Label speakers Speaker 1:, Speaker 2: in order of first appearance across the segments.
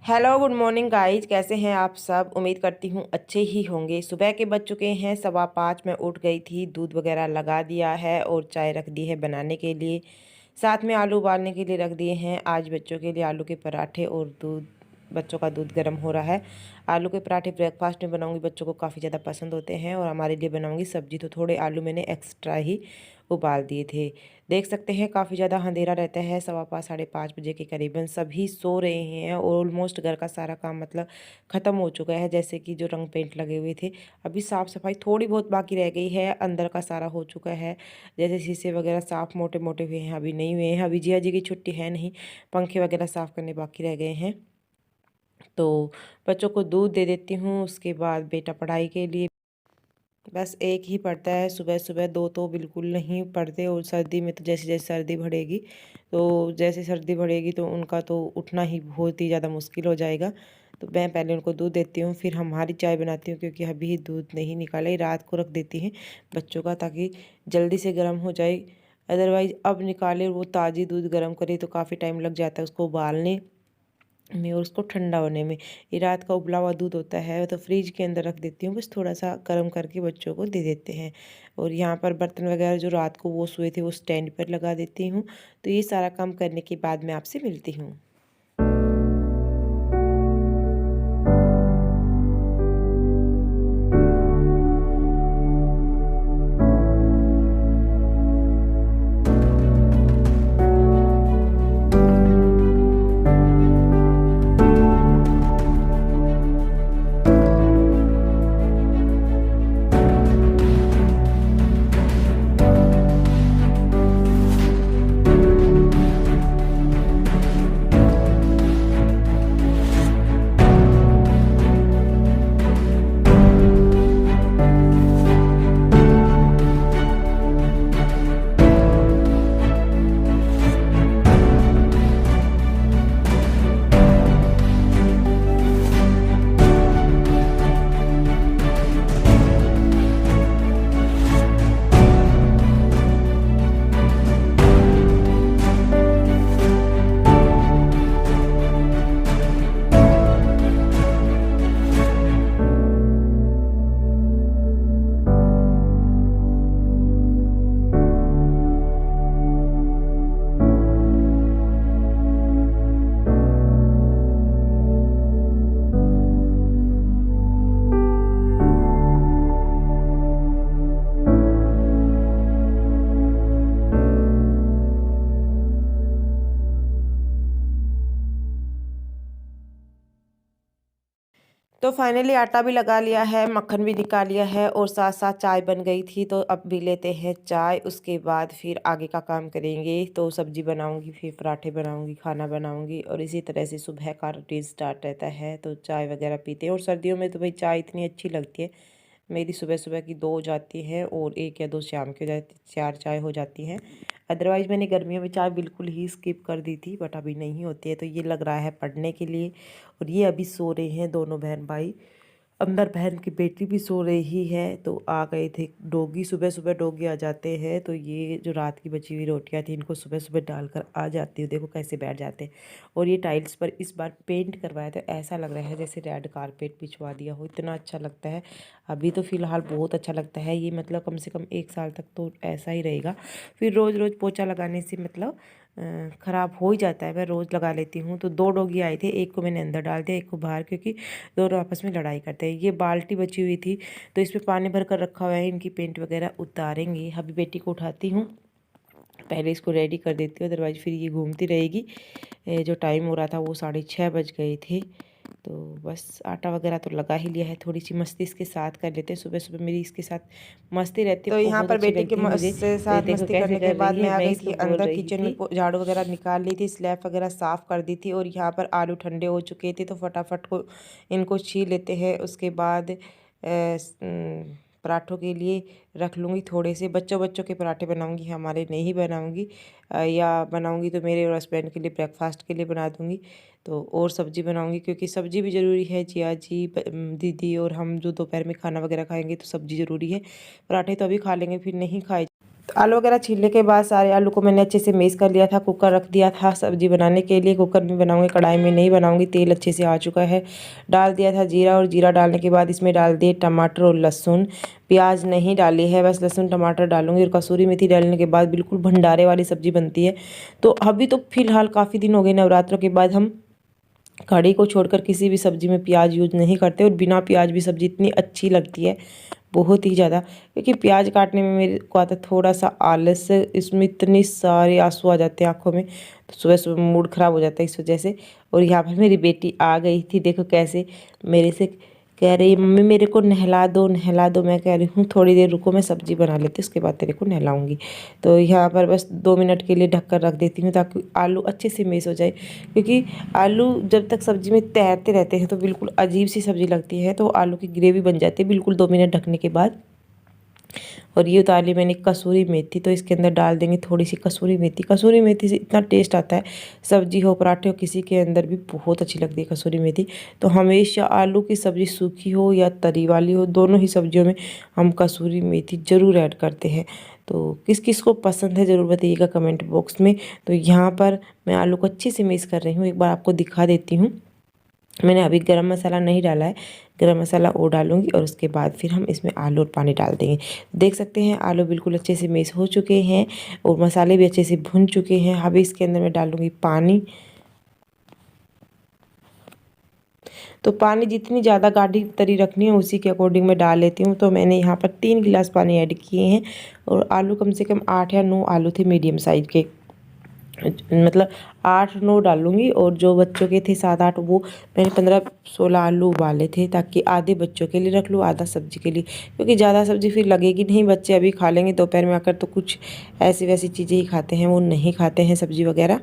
Speaker 1: Hello good morning guys, कैसे हैं आप सब। उम्मीद करती हूँ अच्छे ही होंगे। सुबह के बज चुके हैं 5:15। मैं उठ गई थी, दूध वगैरह लगा दिया है और चाय रख दी है बनाने के लिए। साथ में आलू उबालने के लिए रख दिए हैं। आज बच्चों के लिए आलू के पराठे और दूध, बच्चों का दूध गर्म हो रहा है। आलू के पराठे ब्रेकफास्ट में बनाऊंगी, बच्चों को काफ़ी ज़्यादा पसंद होते हैं। और हमारे लिए बनाऊंगी सब्जी, तो थोड़े आलू मैंने एक्स्ट्रा ही उबाल दिए थे। देख सकते हैं काफ़ी ज़्यादा अंधेरा रहता है। 5:15 5:30 बजे के करीबन सभी सो रहे हैं और ऑलमोस्ट घर का सारा काम मतलब ख़त्म हो चुका है। जैसे कि जो रंग पेंट लगे हुए थे, अभी साफ़ सफाई थोड़ी बहुत बाकी रह गई है। अंदर का सारा हो चुका है, जैसे शीशे वगैरह साफ़ मोटे मोटे हुए हैं, अभी नहीं हुए हैं। अभी जिया जी की छुट्टी है नहीं, पंखे वगैरह साफ़ करने बाकी रह गए हैं। तो बच्चों को दूध दे देती हूँ। उसके बाद बेटा पढ़ाई के लिए, बस एक ही पढ़ता है सुबह सुबह, दो तो बिल्कुल नहीं पढ़ते। और सर्दी में तो जैसे जैसे सर्दी बढ़ेगी, तो जैसे सर्दी बढ़ेगी तो उनका तो उठना ही बहुत ही ज़्यादा मुश्किल हो जाएगा। तो मैं पहले उनको दूध देती हूँ, फिर हमारी चाय बनाती हूँ, क्योंकि अभी दूध नहीं निकाला ही, रात को रख देती हैं बच्चों का, ताकि जल्दी से गर्म हो जाए। अदरवाइज़ अब निकाले वो ताज़ी दूध गर्म करे तो काफ़ी टाइम लग जाता है उसको उबालने में और उसको ठंडा होने में। ये रात का उबला हुआ दूध होता है, तो फ्रिज के अंदर रख देती हूँ, बस थोड़ा सा गर्म करके बच्चों को दे देते हैं। और यहाँ पर बर्तन वगैरह जो रात को वो सोए थे वो स्टैंड पर लगा देती हूँ। तो ये सारा काम करने के बाद मैं आपसे मिलती हूँ। तो फाइनली आटा भी लगा लिया है, मक्खन भी निकाल लिया है और साथ साथ चाय बन गई थी। तो अब भी लेते हैं चाय, उसके बाद फिर आगे का काम करेंगे। तो सब्जी बनाऊंगी, फिर पराठे बनाऊंगी, खाना बनाऊंगी, और इसी तरह से सुबह का रूटीन स्टार्ट रहता है। तो चाय वगैरह पीते हैं। और सर्दियों में तो भाई चाय इतनी अच्छी लगती है। मेरी सुबह सुबह की 2 हो जाती है और 1 या 2 शाम की हो जाती, 4 चाय हो जाती हैं। अदरवाइज़ मैंने गर्मियों में चाय बिल्कुल ही स्किप कर दी थी, बट अभी नहीं होती है। तो ये लग रहा है पढ़ने के लिए। और ये अभी सो रहे हैं दोनों बहन भाई। अंदर बहन की बेटी भी सो रही है। तो आ गए थे डॉगी, सुबह सुबह डॉगी आ जाते हैं। तो ये जो रात की बची हुई रोटियां थी, इनको सुबह सुबह डालकर आ जाती हूँ। देखो कैसे बैठ जाते हैं। और ये टाइल्स पर इस बार पेंट करवाया, तो ऐसा लग रहा है जैसे रेड कारपेट बिछवा दिया हो, इतना अच्छा लगता है। अभी तो फ़िलहाल बहुत अच्छा लगता है ये, मतलब कम से कम 1 साल तक तो ऐसा ही रहेगा। फिर रोज़ रोज़ पोछा लगाने से मतलब ख़राब हो ही जाता है। मैं रोज़ लगा लेती हूँ। तो 2 डॉगी आए थे, एक को मैंने अंदर डाल दिया, एक को बाहर, क्योंकि दोनों आपस में लड़ाई करते हैं। ये बाल्टी बची हुई थी, तो इसमें पानी भर कर रखा हुआ है। इनकी पेंट वगैरह उतारेंगे। अभी बेटी को उठाती हूँ, पहले इसको रेडी कर देती हूँ, अदरवाइज़ फिर ये घूमती रहेगी। जो टाइम हो रहा था वो 6:30 बज गए थे। तो बस आटा वगैरह तो लगा ही लिया है। थोड़ी सी मस्ती इसके साथ कर लेते हैं। सुबह सुबह मेरी इसके साथ मस्ती रहती है, तो यहाँ
Speaker 2: बहुत
Speaker 1: पर
Speaker 2: अच्छी
Speaker 1: बेटी के
Speaker 2: लगती है मुझे।
Speaker 1: से साथ
Speaker 2: देखो
Speaker 1: मस्ती
Speaker 2: कैसे
Speaker 1: करने के
Speaker 2: कर
Speaker 1: बाद
Speaker 2: रही
Speaker 1: मैं
Speaker 2: है,
Speaker 1: आ
Speaker 2: मैं
Speaker 1: गई थी
Speaker 2: इसको बोल
Speaker 1: अंदर।
Speaker 2: रही
Speaker 1: किचन में
Speaker 2: थी।
Speaker 1: झाड़ू वगैरह निकाल ली थी, स्लैब वगैरह साफ़ कर दी थी। और यहाँ पर आलू ठंडे हो चुके थे, तो फटाफट को इनको छील लेते हैं। उसके बाद पराठों के लिए रख लूँगी थोड़े से। बच्चों बच्चों के पराठे बनाऊँगी, हमारे नहीं बनाऊँगी। या बनाऊँगी तो मेरे और हस्बैंड के लिए ब्रेकफास्ट के लिए बना दूँगी। तो और सब्ज़ी बनाऊँगी, क्योंकि सब्ज़ी भी ज़रूरी है। जिया जी, दीदी और हम जो दोपहर में खाना वगैरह खाएंगे, तो सब्ज़ी ज़रूरी है। पराठे तो अभी खा लेंगे, फिर नहीं खाए। आलू वगैरह छीलने के बाद सारे आलू को मैंने अच्छे से मेश कर लिया था। कुकर रख दिया था सब्जी बनाने के लिए। कुकर में बनाऊंगी, कढ़ाई में नहीं बनाऊंगी। तेल अच्छे से आ चुका है। डाल दिया था जीरा, और जीरा डालने के बाद इसमें डाल दिए टमाटर और लहसुन। प्याज नहीं डाली है, बस लहसुन टमाटर डालूंगी। और कसूरी मेथी डालने के बाद बिल्कुल भंडारे वाली सब्जी बनती है। तो अभी तो फिलहाल काफ़ी दिन हो गए नवरात्रों के बाद हम कढ़ी को छोड़कर किसी भी सब्जी में प्याज यूज नहीं करते। और बिना प्याज भी सब्जी इतनी अच्छी लगती है, बहुत ही ज़्यादा। क्योंकि प्याज काटने में मेरे को आता थोड़ा सा आलस, इसमें इतनी सारे आंसू आ जाते हैं आंखों में, तो सुबह सुबह मूड ख़राब हो जाता है इस वजह से। और यहाँ पर मेरी बेटी आ गई थी, देखो कैसे मेरे से कह रही मम्मी मेरे को नहला दो नहला दो। मैं कह रही हूँ थोड़ी देर रुको, मैं सब्जी बना लेती, उसके बाद तेरे को नहलाऊंगी। तो यहाँ पर बस 2 मिनट के लिए ढक कर रख देती हूँ ताकि आलू अच्छे से मेश हो जाए। क्योंकि आलू जब तक सब्जी में तैरते रहते हैं तो बिल्कुल अजीब सी सब्जी लगती है, तो आलू की ग्रेवी बन जाती है बिल्कुल 2 मिनट ढकने के बाद। और ये उतार ली मैंने कसूरी मेथी, तो इसके अंदर डाल देंगे थोड़ी सी कसूरी मेथी। कसूरी मेथी से इतना टेस्ट आता है, सब्जी हो पराठे हो किसी के अंदर भी बहुत अच्छी लगती है कसूरी मेथी। तो हमेशा आलू की सब्ज़ी सूखी हो या तरी वाली हो, दोनों ही सब्जियों में हम कसूरी मेथी ज़रूर ऐड करते हैं। तो किस किस को पसंद है ज़रूर बताइएगा कमेंट बॉक्स में। तो यहाँ पर मैं आलू को अच्छे से मिक्स कर रही हूँ, एक बार आपको दिखा देती हूँ। मैंने अभी गरम मसाला नहीं डाला है, गरम मसाला और डालूंगी, और उसके बाद फिर हम इसमें आलू और पानी डाल देंगे। देख सकते हैं आलू बिल्कुल अच्छे से मिक्स हो चुके हैं और मसाले भी अच्छे से भुन चुके हैं। अभी इसके अंदर मैं डालूंगी पानी। तो पानी जितनी ज़्यादा गाढ़ी तरी रखनी है उसी के अकॉर्डिंग मैं डाल लेती हूँ। तो मैंने यहाँ पर 3 गिलास पानी ऐड किए हैं, और आलू कम से कम 8 या 9 आलू थे मीडियम साइज़ के, मतलब 8-9 डालूंगी। और जो बच्चों के थे 7-8, वो मैंने 15-16 आलू उबाले थे, ताकि आधे बच्चों के लिए रख लूँ, आधा सब्जी के लिए। क्योंकि ज़्यादा सब्जी फिर लगेगी नहीं, बच्चे अभी खा लेंगे, दोपहर में आकर तो कुछ ऐसी वैसी चीज़ें ही खाते हैं, वो नहीं खाते हैं सब्जी वगैरह।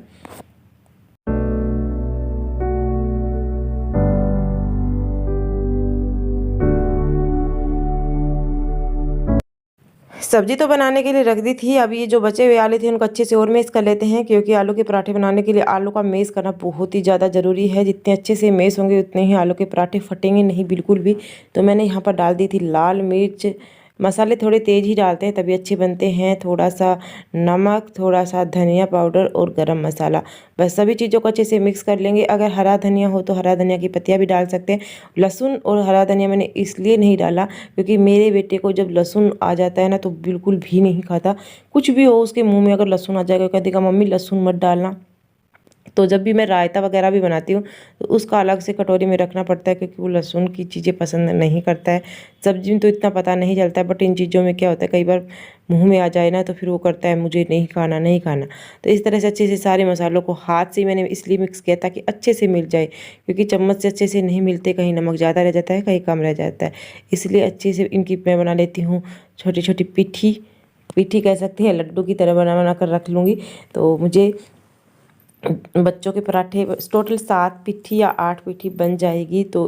Speaker 1: सब्जी तो बनाने के लिए रख दी थी। अब ये जो बचे हुए आलू थे उनको अच्छे से और मेश कर लेते हैं, क्योंकि आलू के पराठे बनाने के लिए आलू का मेश करना बहुत ही ज़्यादा ज़रूरी है। जितने अच्छे से मेश होंगे उतने ही आलू के पराठे फटेंगे नहीं बिल्कुल भी। तो मैंने यहाँ पर डाल दी थी लाल मिर्च। मसाले थोड़े तेज़ ही डालते हैं तभी अच्छे बनते हैं। थोड़ा सा नमक, थोड़ा सा धनिया पाउडर और गरम मसाला, बस सभी चीज़ों को अच्छे से मिक्स कर लेंगे। अगर हरा धनिया हो तो हरा धनिया की पत्तियाँ भी डाल सकते हैं। लहसुन और हरा धनिया मैंने इसलिए नहीं डाला क्योंकि मेरे बेटे को जब लहसुन आ जाता है ना तो बिल्कुल भी नहीं खाता। कुछ भी हो उसके मुँह में अगर लहसुन आ जाएगा कह देगा मम्मी लहसुन मत डालना। तो जब भी मैं रायता वगैरह भी बनाती हूँ तो उसका अलग से कटोरी में रखना पड़ता है, क्योंकि वो लहसुन की चीज़ें पसंद नहीं करता है। सब्जी में तो इतना पता नहीं चलता है, बट इन चीज़ों में क्या होता है कई बार मुंह में आ जाए ना तो फिर वो करता है मुझे नहीं खाना नहीं खाना। तो इस तरह से अच्छे से सारे मसालों को हाथ से मैंने इसलिए मिक्स किया ताकि अच्छे से मिल जाए, क्योंकि चम्मच से अच्छे से नहीं मिलते, कहीं नमक ज़्यादा रह जाता है कहीं कम रह जाता है। इसलिए अच्छे से इनकी मैं बना लेती हूँ छोटी छोटी पिट्ठी। पिट्ठी कह सकती है, लड्डू की तरह बना बना कर रख लूँगी। तो मुझे बच्चों के पराठे टोटल 7 पिट्ठी या 8 पिट्ठी बन जाएगी। तो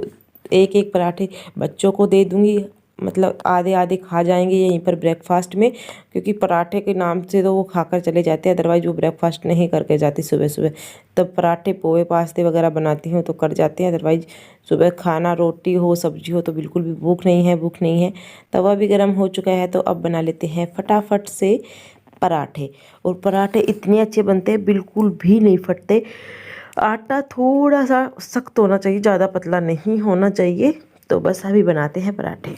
Speaker 1: एक एक पराठे बच्चों को दे दूँगी, मतलब आधे आधे खा जाएंगे यहीं पर ब्रेकफास्ट में, क्योंकि पराठे के नाम से तो वो खाकर चले जाते हैं, अदरवाइज वो ब्रेकफास्ट नहीं करके जाती सुबह सुबह। तब पराठे पोहे पास्ते वगैरह बनाती हूँ तो कर जाते हैं, अदरवाइज सुबह खाना रोटी हो सब्जी हो तो बिल्कुल भी भूख नहीं है। तवा भी गर्म हो चुका है, तो अब बना लेते हैं फटाफट से पराठे। और पराठे इतने अच्छे बनते हैं, बिल्कुल भी नहीं फटते। आटा थोड़ा सा सख्त होना चाहिए, ज़्यादा पतला नहीं होना चाहिए। तो बस अभी बनाते हैं पराठे।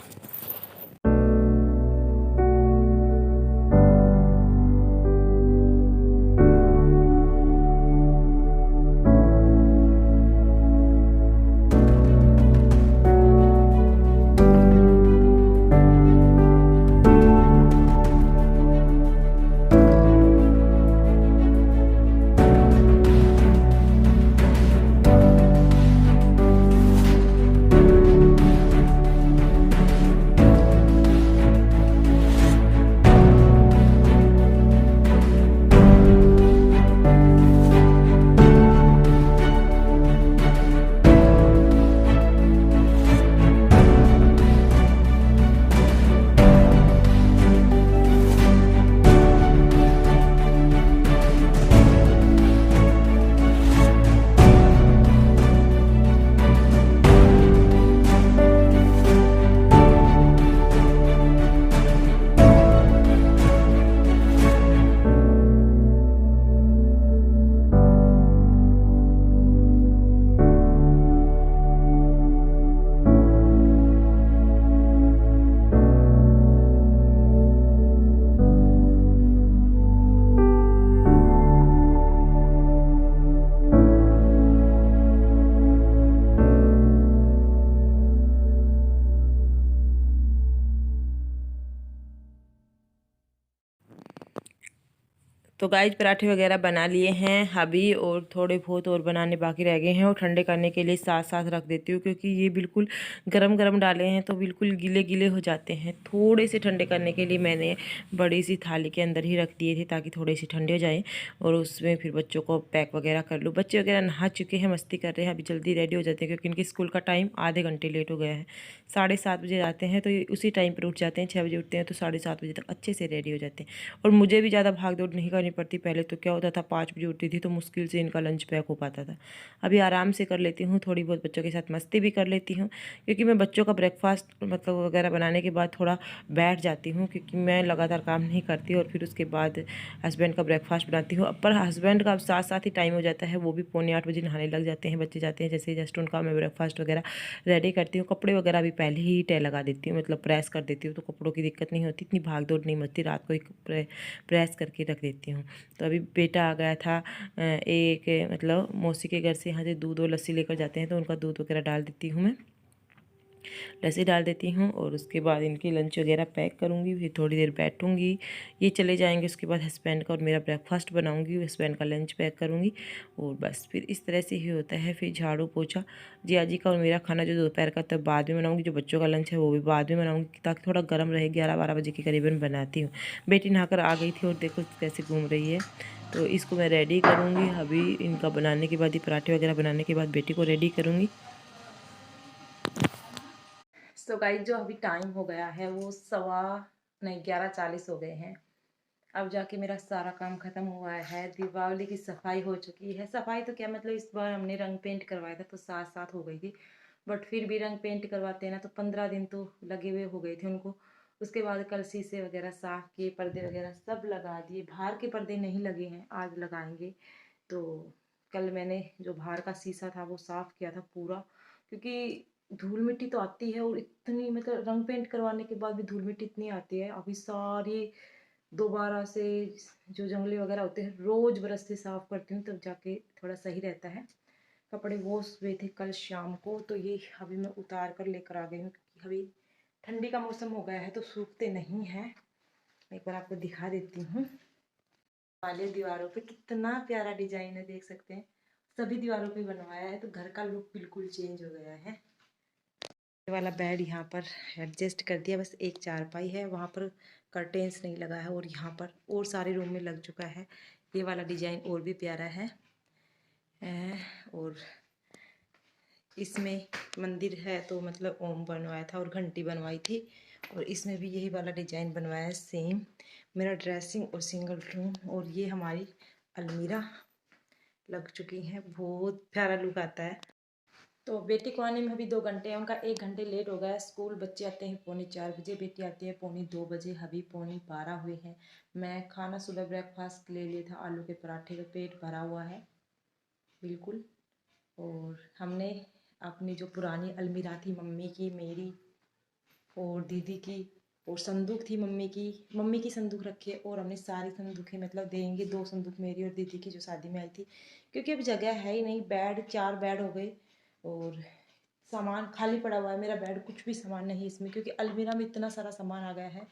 Speaker 1: तो गाइस पराठे वगैरह बना लिए हैं अभी, और थोड़े बहुत और बनाने बाकी रह गए हैं, और ठंडे करने के लिए साथ साथ रख देती हूँ, क्योंकि ये बिल्कुल गरम गरम डाले हैं तो बिल्कुल गीले गीले हो जाते हैं। थोड़े से ठंडे करने के लिए मैंने बड़ी सी थाली के अंदर ही रख दिए थे, ताकि थोड़े से ठंडे हो जाएँ और उसमें फिर बच्चों को पैक वगैरह कर लूँ। बच्चे वगैरह नहा चुके हैं, मस्ती कर रहे हैं, अभी जल्दी रेडी हो जाते हैं, क्योंकि इनके स्कूल का टाइम आधे घंटे लेट हो गया है। 7:30 बजे आते हैं तो ये उसी टाइम पर उठ जाते हैं, 6 बजे उठते हैं तो 7:30 बजे तक अच्छे से रेडी हो जाते हैं। और मुझे भी ज़्यादा भाग दौड़ नहीं करनी पड़ती। पहले तो क्या होता था, 5 बजे उठती थी तो मुश्किल से इनका लंच पैक हो पाता था। अभी आराम से कर लेती हूँ, थोड़ी बहुत बच्चों के साथ मस्ती भी कर लेती हूँ, क्योंकि मैं बच्चों का ब्रेकफास्ट मतलब वगैरह बनाने के बाद थोड़ा बैठ जाती हूँ, क्योंकि मैं लगातार काम नहीं करती, और फिर उसके बाद हस्बैंड का ब्रेकफास्ट बनाती हूँ। पर हस्बैंड का साथ साथ ही टाइम हो जाता है, वो भी 7:45 बजे नहाने लग जाते हैं, बच्चे जाते हैं जैसे ही जस्ट उनका मैं ब्रेकफास्ट वगैरह रेडी करती हूँ। कपड़े वगैरह भी पहले ही तय लगा देती हूँ, मतलब प्रेस कर देती हूँ, तो कपड़ों की दिक्कत नहीं होती, इतनी भाग दौड़ नहीं मचती, रात को ही प्रेस करके रख देती हूँ। तो अभी बेटा आ गया था, एक मतलब मौसी के घर से, यहाँ से दूध और लस्सी लेकर जाते हैं, तो उनका दूध वगैरह डाल देती हूँ मैं, लस्सी डाल देती हूँ, और उसके बाद इनकी लंच वगैरह पैक करूँगी, फिर थोड़ी देर बैठूँगी, ये चले जाएंगे, उसके बाद हस्बैंड का और मेरा ब्रेकफास्ट बनाऊँगी, हस्बैंड का लंच पैक करूँगी, और बस फिर इस तरह से ही होता है। फिर झाड़ू पोछा, जिया जी का और मेरा खाना जो दोपहर का तब बाद में बनाऊँगी, जो बच्चों का लंच है वो भी बाद में बनाऊँगी, ताकि थोड़ा गर्म रहे। 11-12 बजे के करीबन बनाती हूँ। बेटी नहाकर आ गई थी और देखो कैसे घूम रही है, तो इसको मैं रेडी करूँगी अभी। इनका बनाने के बाद ही, पराठे वगैरह बनाने के बाद बेटी को रेडी करूँगी। तो गाइस जो अभी टाइम हो गया है वो 11:40 हो गए हैं। अब जाके मेरा सारा काम खत्म हुआ है। दीपावली की सफाई हो चुकी है। सफाई तो क्या मतलब, इस बार हमने रंग पेंट करवाया था तो साथ साथ हो गई थी, बट फिर भी रंग पेंट करवाते हैं ना तो 15 दिन तो लगे हुए हो गए थे उनको। उसके बाद कल शीशे वगैरह साफ किए, पर्दे वगैरह सब लगा दिए। बाहर के पर्दे नहीं लगे हैं, आज लगाएंगे। तो कल मैंने जो बाहर का शीशा था वो साफ किया था पूरा, क्योंकि धूल मिट्टी तो आती है, और इतनी मतलब रंग पेंट करवाने के बाद भी धूल मिट्टी इतनी आती है। अभी सारी दोबारा से जो जंगले वगैरह होते हैं रोज ब्रश से साफ करती हूँ, तब जाके थोड़ा सही रहता है। कपड़े वॉश हुए थे कल शाम को, तो ये अभी मैं उतार कर लेकर आ गई हूँ, क्योंकि अभी ठंडी का मौसम हो गया है तो सूखते नहीं हैं। एक बार आपको दिखा देती हूँ। वाले दीवारों पे कितना प्यारा डिजाइन है, देख सकते हैं। सभी दीवारों पे बनवाया है, तो घर का लुक बिल्कुल चेंज हो गया है। ये वाला बेड यहाँ पर एडजस्ट कर दिया, बस एक चारपाई है, वहाँ पर कर्टेन्स नहीं लगा है, और यहाँ पर और सारे रूम में लग चुका है। ये वाला डिजाइन और भी प्यारा है। और इसमें मंदिर है तो मतलब ओम बनवाया था और घंटी बनवाई थी, और इसमें भी यही वाला डिजाइन बनवाया है सेम। मेरा ड्रेसिंग और सिंगल रूम, और ये हमारी अलमीरा लग चुकी है। बहुत प्यारा लुक आता है। तो बेटी को आने में अभी 2 घंटे हैं, उनका 1 घंटे लेट हो गया है। स्कूल बच्चे आते हैं 4:45 बजे, बेटी आती है 2:45 अभी 12:45 हुए हैं। मैं खाना सुबह ब्रेकफास्ट ले लिया था, आलू के पराठे का, पेट भरा हुआ है बिल्कुल। और हमने अपनी जो पुरानी अलमीरा थी मम्मी की, मेरी और दीदी की, और संदूक थी मम्मी की संदूक रखी है, और हमने सारी संदूकें मतलब देंगे। 2 संदूक मेरी और दीदी की जो शादी में आई थी, क्योंकि अब जगह है ही नहीं। बेड 4 बेड हो गए, और सामान खाली पड़ा हुआ है मेरा बेड, कुछ भी सामान नहीं इसमें, क्योंकि अलमीरा में इतना सारा सामान आ गया है,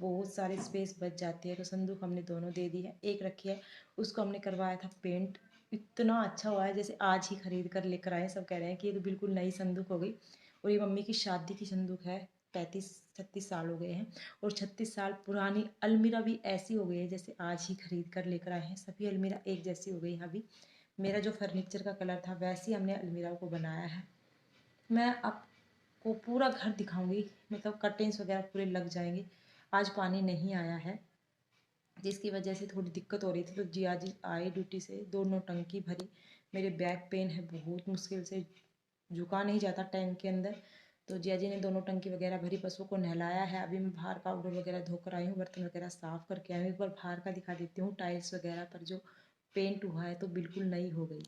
Speaker 1: बहुत सारी स्पेस बच जाती है। तो संदूक हमने दोनों दे दी है। एक रखी है, उसको हमने करवाया था पेंट, इतना अच्छा हुआ है जैसे आज ही खरीद कर लेकर आए। सब कह रहे हैं कि ये तो बिल्कुल नई संदूक हो गई। और ये मम्मी की शादी की संदूक है। 35-36 साल हो गए हैं, और 36 साल पुरानी अलमीरा भी ऐसी हो गई है जैसे आज ही खरीद कर लेकर आए हैं। सभी अलमीरा एक जैसी हो गई है। अभी मेरा जो फर्नीचर का कलर था वैसे ही हमने अलमीरा को बनाया है। मैं आपको पूरा घर दिखाऊंगी, मतलब कर्टेन्स वगैरह पूरे लग जाएंगे। आज पानी नहीं आया है, जिसकी वजह से थोड़ी दिक्कत हो रही थी। तो जिया जी आए ड्यूटी से, दोनों टंकी भरी। मेरे बैक पेन है, बहुत मुश्किल से झुका नहीं जाता टैंक के अंदर। तो जिया जी ने दोनों टंकी वगैरह भरी, पशुओं को नहलाया है। अभी मैं बाहर पाउडर वगैरह धोकर आई हूँ, बर्तन वगैरह साफ़ करके आई हूँ। एक बार बाहर का दिखा देती हूँ। टाइल्स वगैरह पर जो पेंट हुआ है तो बिल्कुल नई हो गई।